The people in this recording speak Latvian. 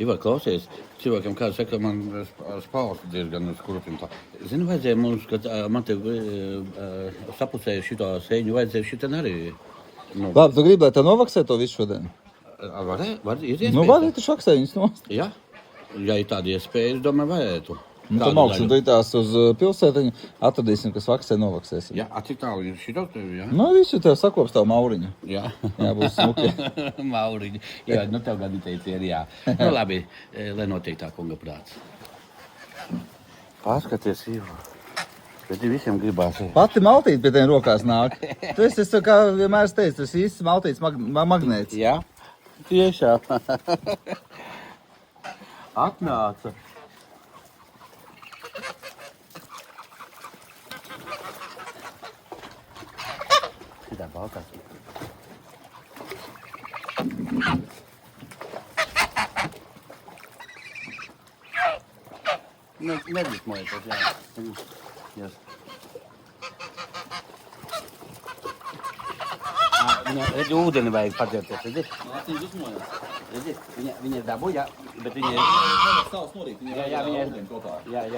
Ivar, klausies, cilvēkiem kāds saka, man spausti diezgan uz kurpim. Zini, vajadzēja mums, kad man te sapucēju šito sēņu, vajadzēja šitien arī. Nu, Labi, tu gribi, lai tev novaksē to visu šodien? var, ir iespējas? Nu, var, tu šaksē viņus nost. Jā, ja ir tāda iespēja, es domāju, vajadzētu. Nu, tam augšam tās uz pilsētiņu atradīsim, kas vaksē, novaksēsim. Jā, cik tālu ir šito tevi, jā? Nu, visu tev sakops tavu mauriņu. Jā. Jā, būs smuki. Mauriņi. Jā, nu tev gan teici, ir jā. Nu labi, lai notiek tā kunga prāts. Paskaties, Ivo. Bet visiem gribās. Pati maltīte pie tiem rokās nāk. Tu esi, kā vienmēr es teicu, tu esi īsts maltītes magnēts. Jā, tiešām. Atnāca. Šitā baltā. Nedismojieties, jā. Yes. Viņa, redzi, ūdeni vajag paķerties, redzi? Mācīja dusmojās. Redzi, viņa dabūja, bet viņa... Nevar savus norīt, Jā, viņa ir... Jā.